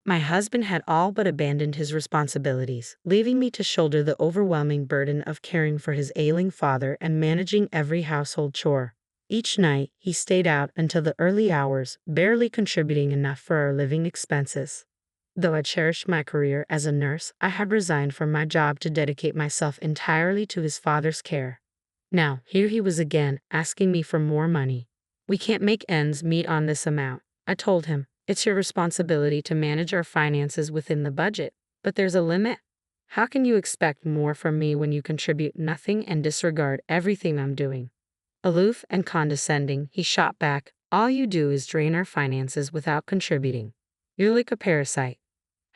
My husband had all but abandoned his responsibilities, leaving me to shoulder the overwhelming burden of caring for his ailing father and managing every household chore. Each night, he stayed out until the early hours, barely contributing enough for our living expenses. Though I cherished my career as a nurse, I had resigned from my job to dedicate myself entirely to his father's care. Now, here he was again, asking me for more money. "We can't make ends meet on this amount," I told him. "It's your responsibility to manage our finances within the budget, but there's a limit. How can you expect more from me when you contribute nothing and disregard everything I'm doing?" Aloof and condescending, he shot back, "All you do is drain our finances without contributing. You're like a parasite."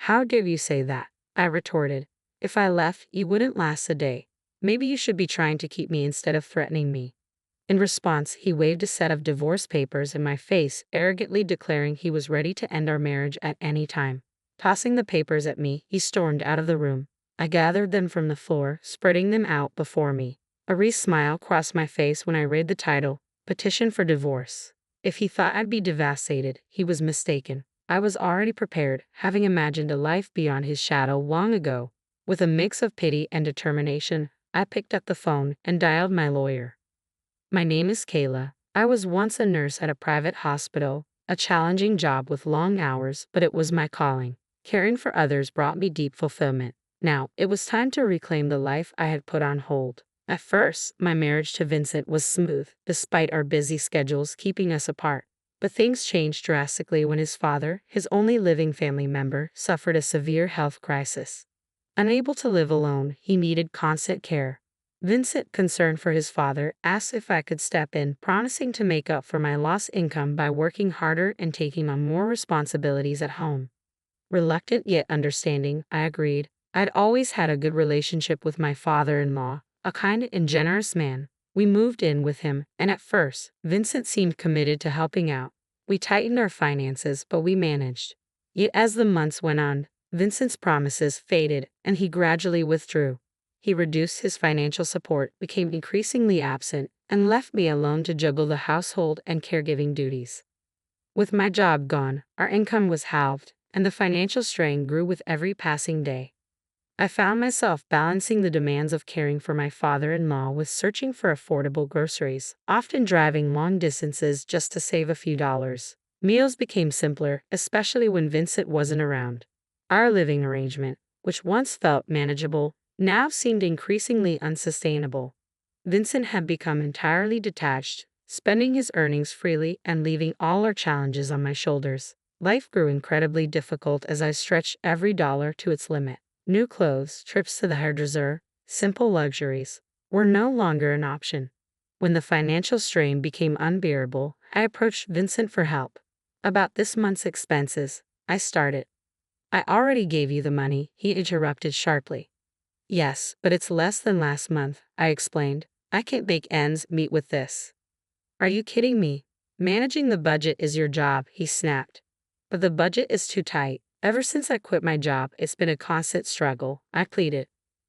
"How dare you say that?" I retorted. "If I left, you wouldn't last a day. Maybe you should be trying to keep me instead of threatening me." In response, he waved a set of divorce papers in my face, arrogantly declaring he was ready to end our marriage at any time. Tossing the papers at me, he stormed out of the room. I gathered them from the floor, spreading them out before me. A wry smile crossed my face when I read the title, "Petition for Divorce." If he thought I'd be devastated, he was mistaken. I was already prepared, having imagined a life beyond his shadow long ago. With a mix of pity and determination, I picked up the phone and dialed my lawyer. "My name is Kayla. I was once a nurse at a private hospital, a challenging job with long hours, but it was my calling. Caring for others brought me deep fulfillment. Now, it was time to reclaim the life I had put on hold. At first, my marriage to Vincent was smooth, despite our busy schedules keeping us apart. But things changed drastically when his father, his only living family member, suffered a severe health crisis. Unable to live alone, he needed constant care. Vincent, concerned for his father, asked if I could step in, promising to make up for my lost income by working harder and taking on more responsibilities at home. Reluctant yet understanding, I agreed. I'd always had a good relationship with my father-in-law, a kind and generous man. We moved in with him, and at first, Vincent seemed committed to helping out. We tightened our finances, but we managed. Yet as the months went on, Vincent's promises faded, and he gradually withdrew. He reduced his financial support, became increasingly absent, and left me alone to juggle the household and caregiving duties. With my job gone, our income was halved, and the financial strain grew with every passing day. I found myself balancing the demands of caring for my father-in-law with searching for affordable groceries, often driving long distances just to save a few dollars. Meals became simpler, especially when Vincent wasn't around. Our living arrangement, which once felt manageable, now seemed increasingly unsustainable. Vincent had become entirely detached, spending his earnings freely and leaving all our challenges on my shoulders. Life grew incredibly difficult as I stretched every dollar to its limit. New clothes, trips to the hairdresser, simple luxuries were no longer an option. When the financial strain became unbearable, I approached Vincent for help. "About this month's expenses," I started. "I already gave you the money," he interrupted sharply. "Yes, but it's less than last month," I explained. "I can't make ends meet with this." "Are you kidding me? Managing the budget is your job," he snapped. "But the budget is too tight. Ever since I quit my job, it's been a constant struggle," I pleaded.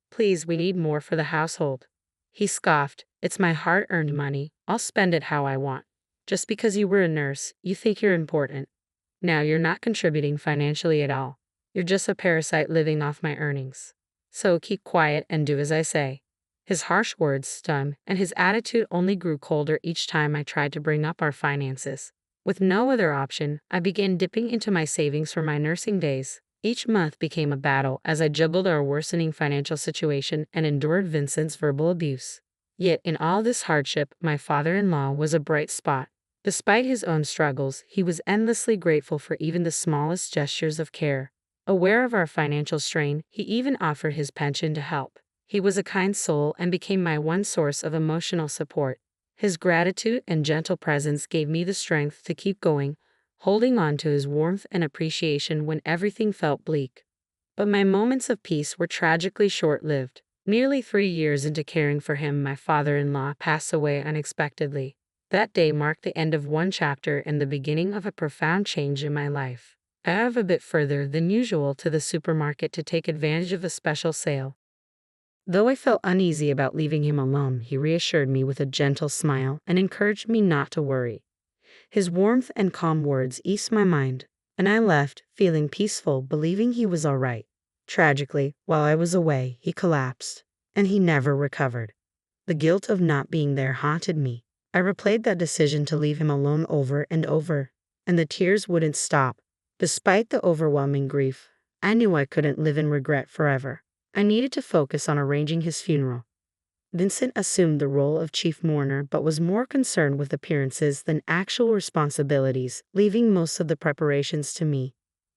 "Please, we need more for the household." He scoffed. "It's my hard-earned money. I'll spend it how I want. Just because you were a nurse, you think you're important. Now you're not contributing financially at all. You're just a parasite living off my earnings. So keep quiet and do as I say." His harsh words stung, and his attitude only grew colder each time I tried to bring up our finances. With no other option, I began dipping into my savings for my nursing days. Each month became a battle as I juggled our worsening financial situation and endured Vincent's verbal abuse. Yet in all this hardship, my father-in-law was a bright spot. Despite his own struggles, he was endlessly grateful for even the smallest gestures of care. Aware of our financial strain, he even offered his pension to help. He was a kind soul and became my one source of emotional support. His gratitude and gentle presence gave me the strength to keep going, holding on to his warmth and appreciation when everything felt bleak. But my moments of peace were tragically short-lived. Nearly 3 years into caring for him, my father-in-law passed away unexpectedly. That day marked the end of one chapter and the beginning of a profound change in my life. I drove a bit further than usual to the supermarket to take advantage of a special sale. Though I felt uneasy about leaving him alone, he reassured me with a gentle smile and encouraged me not to worry. His warmth and calm words eased my mind. and I left, feeling peaceful, believing he was all right. Tragically, while I was away, he collapsed, and he never recovered. The guilt of not being there haunted me. I replayed that decision to leave him alone over and over, and the tears wouldn't stop. Despite the overwhelming grief, I knew I couldn't live in regret forever. I needed to focus on arranging his funeral. Vincent assumed the role of chief mourner but was more concerned with appearances than actual responsibilities, leaving most of the preparations to me.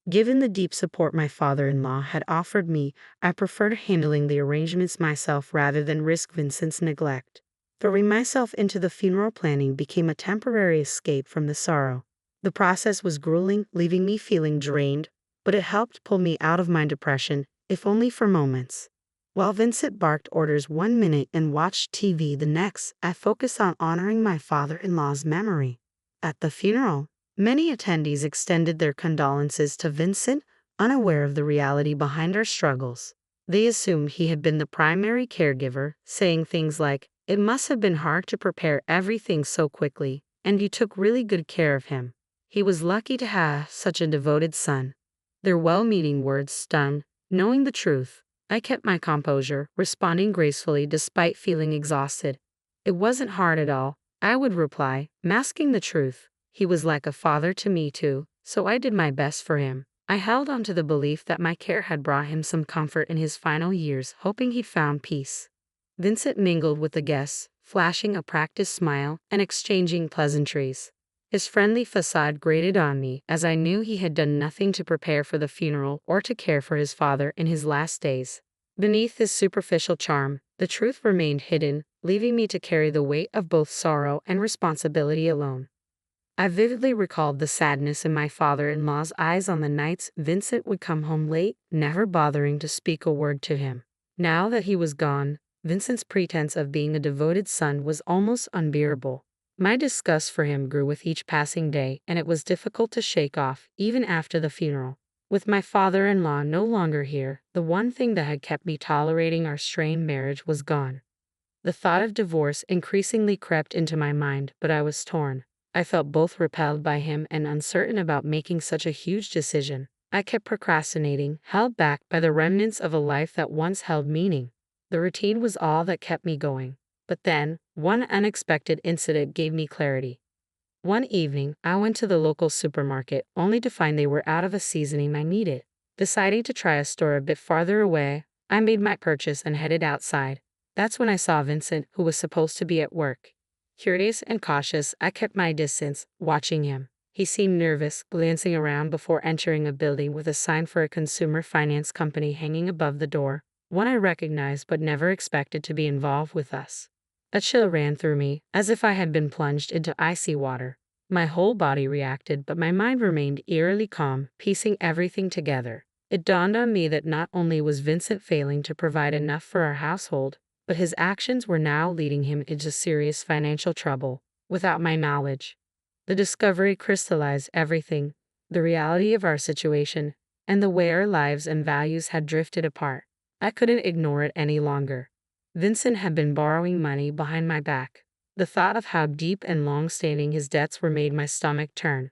Given the deep support my father-in-law had offered me, I preferred handling the arrangements myself rather than risk Vincent's neglect. Throwing myself into the funeral planning became a temporary escape from the sorrow. The process was grueling, leaving me feeling drained, but it helped pull me out of my depression, if only for moments. While Vincent barked orders 1 minute and watched TV the next, I focused on honoring my father-in-law's memory. At the funeral, many attendees extended their condolences to Vincent, unaware of the reality behind our struggles. They assumed he had been the primary caregiver, saying things like, "It must have been hard to prepare everything so quickly, and you took really good care of him. He was lucky to have such a devoted son." Their well-meaning words stung. Knowing the truth, I kept my composure, responding gracefully despite feeling exhausted. "It wasn't hard at all," I would reply, masking the truth. "He was like a father to me too, so I did my best for him." I held on to the belief that my care had brought him some comfort in his final years, hoping he'd found peace. Vincent mingled with the guests, flashing a practiced smile and exchanging pleasantries. His friendly facade grated on me, as I knew he had done nothing to prepare for the funeral or to care for his father in his last days. Beneath his superficial charm, the truth remained hidden, leaving me to carry the weight of both sorrow and responsibility alone. I vividly recalled the sadness in my father-in-law's eyes on the nights Vincent would come home late, never bothering to speak a word to him. Now that he was gone, Vincent's pretense of being a devoted son was almost unbearable. My disgust for him grew with each passing day, and it was difficult to shake off, even after the funeral. With my father-in-law no longer here, the one thing that had kept me tolerating our strained marriage was gone. The thought of divorce increasingly crept into my mind, but I was torn. I felt both repelled by him and uncertain about making such a huge decision. I kept procrastinating, held back by the remnants of a life that once held meaning. The routine was all that kept me going. But then, one unexpected incident gave me clarity. One evening, I went to the local supermarket, only to find they were out of a seasoning I needed. Deciding to try a store a bit farther away, I made my purchase and headed outside. That's when I saw Vincent, who was supposed to be at work. Curious and cautious, I kept my distance, watching him. He seemed nervous, glancing around before entering a building with a sign for a consumer finance company hanging above the door, one I recognized but never expected to be involved with us. A chill ran through me, as if I had been plunged into icy water. My whole body reacted, but my mind remained eerily calm, piecing everything together. It dawned on me that not only was Vincent failing to provide enough for our household, but his actions were now leading him into serious financial trouble, without my knowledge. The discovery crystallized everything, the reality of our situation, and the way our lives and values had drifted apart. I couldn't ignore it any longer. Vincent had been borrowing money behind my back. The thought of how deep and long-standing his debts were made my stomach turn.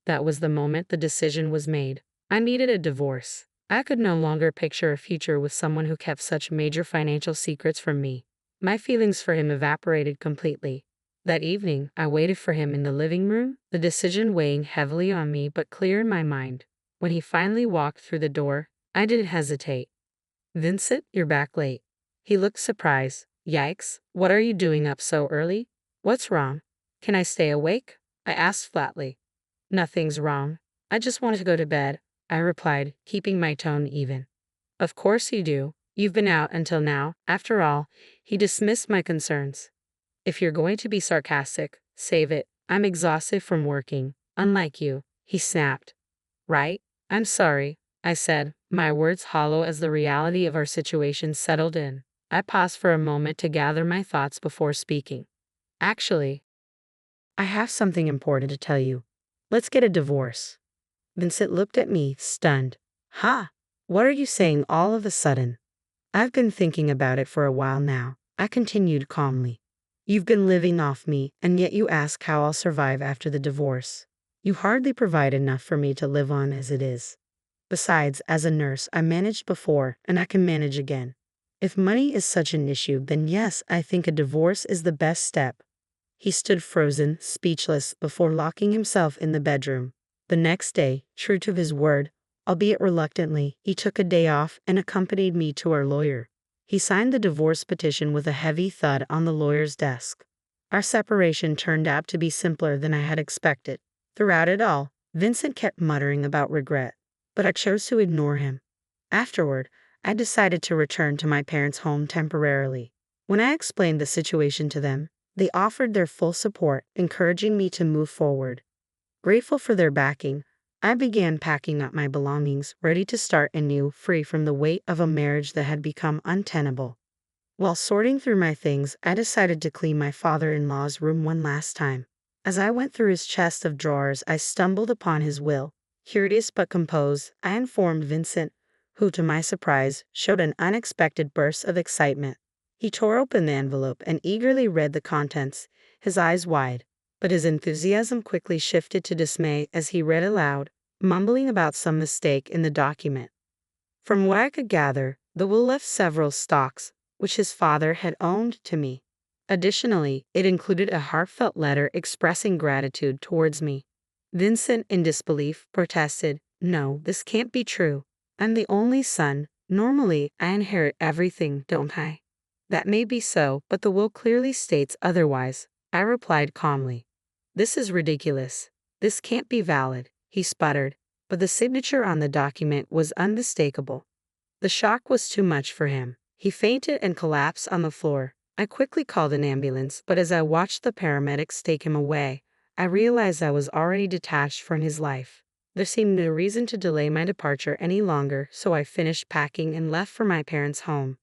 That was the moment the decision was made. I needed a divorce. I could no longer picture a future with someone who kept such major financial secrets from me. My feelings for him evaporated completely. That evening, I waited for him in the living room, the decision weighing heavily on me but clear in my mind. When he finally walked through the door, I didn't hesitate. "Vincent, you're back late." He looked surprised. "Yikes, what are you doing up so early? What's wrong? Can I stay awake?" I asked flatly. "Nothing's wrong. I just want to go to bed," I replied, keeping my tone even. "Of course you do. You've been out until now. After all," he dismissed my concerns. "If you're going to be sarcastic, save it. I'm exhausted from working, unlike you," he snapped. "Right? I'm sorry," I said, my words hollow as the reality of our situation settled in. I paused for a moment to gather my thoughts before speaking. "Actually, I have something important to tell you. Let's get a divorce." Vincent looked at me, stunned. "Ha! What are you saying all of a sudden?" "I've been thinking about it for a while now," I continued calmly. "You've been living off me, and yet you ask how I'll survive after the divorce. You hardly provide enough for me to live on as it is. Besides, as a nurse, I managed before, and I can manage again. If money is such an issue, then yes, I think a divorce is the best step." He stood frozen, speechless, before locking himself in the bedroom. The next day, true to his word, albeit reluctantly, he took a day off and accompanied me to our lawyer. He signed the divorce petition with a heavy thud on the lawyer's desk. Our separation turned out to be simpler than I had expected. Throughout it all, Vincent kept muttering about regret, but I chose to ignore him. Afterward, I decided to return to my parents' home temporarily. When I explained the situation to them, they offered their full support, encouraging me to move forward. Grateful for their backing, I began packing up my belongings, ready to start anew, free from the weight of a marriage that had become untenable. While sorting through my things, I decided to clean my father-in-law's room one last time. As I went through his chest of drawers, I stumbled upon his will. Curious but composed, I informed Vincent, who, to my surprise, showed an unexpected burst of excitement. He tore open the envelope and eagerly read the contents, his eyes wide. But his enthusiasm quickly shifted to dismay as he read aloud, mumbling about some mistake in the document. From what I could gather, the will left several stocks, which his father had owned, to me. Additionally, it included a heartfelt letter expressing gratitude towards me. Vincent, in disbelief, protested, "No, this can't be true. I'm the only son. Normally, I inherit everything, don't I?" "That may be so, but the will clearly states otherwise," I replied calmly. "This is ridiculous. This can't be valid," he sputtered, but the signature on the document was unmistakable. The shock was too much for him. He fainted and collapsed on the floor. I quickly called an ambulance, but as I watched the paramedics take him away, I realized I was already detached from his life. There seemed no reason to delay my departure any longer, so I finished packing and left for my parents' home.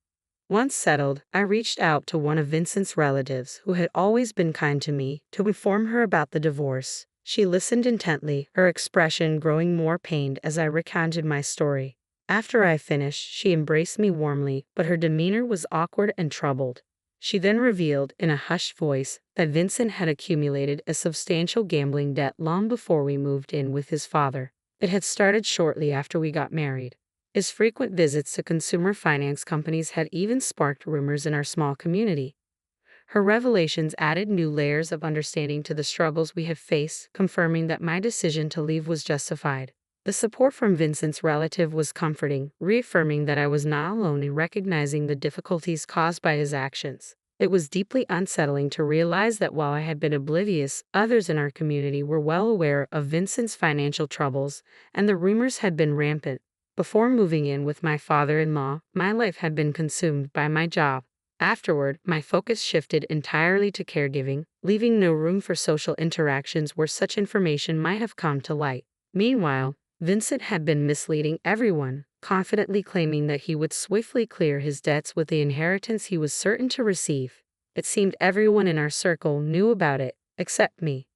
Once settled, I reached out to one of Vincent's relatives, who had always been kind to me, to inform her about the divorce. She listened intently, her expression growing more pained as I recounted my story. After I finished, she embraced me warmly, but her demeanor was awkward and troubled. She then revealed, in a hushed voice, that Vincent had accumulated a substantial gambling debt long before we moved in with his father. It had started shortly after we got married. His frequent visits to consumer finance companies had even sparked rumors in our small community. Her revelations added new layers of understanding to the struggles we had faced, confirming that my decision to leave was justified. The support from Vincent's relative was comforting, reaffirming that I was not alone in recognizing the difficulties caused by his actions. It was deeply unsettling to realize that while I had been oblivious, others in our community were well aware of Vincent's financial troubles, and the rumors had been rampant. Before moving in with my father-in-law, my life had been consumed by my job. Afterward, my focus shifted entirely to caregiving, leaving no room for social interactions where such information might have come to light. Meanwhile, Vincent had been misleading everyone, confidently claiming that he would swiftly clear his debts with the inheritance he was certain to receive. It seemed everyone in our circle knew about it, except me.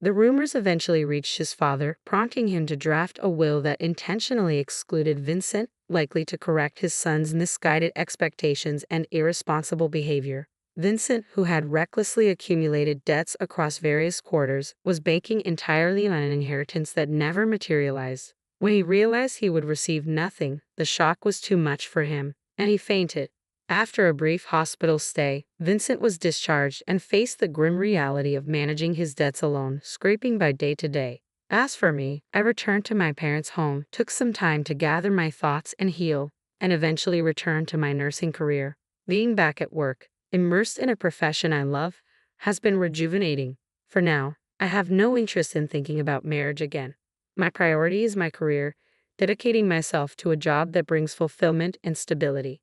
The rumors eventually reached his father, prompting him to draft a will that intentionally excluded Vincent, likely to correct his son's misguided expectations and irresponsible behavior. Vincent, who had recklessly accumulated debts across various quarters, was banking entirely on an inheritance that never materialized. When he realized he would receive nothing, the shock was too much for him, and he fainted. After a brief hospital stay, Vincent was discharged and faced the grim reality of managing his debts alone, scraping by day to day. As for me, I returned to my parents' home, took some time to gather my thoughts and heal, and eventually returned to my nursing career. Being back at work, immersed in a profession I love, has been rejuvenating. For now, I have no interest in thinking about marriage again. My priority is my career, dedicating myself to a job that brings fulfillment and stability.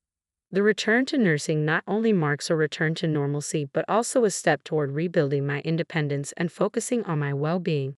The return to nursing not only marks a return to normalcy but also a step toward rebuilding my independence and focusing on my well-being.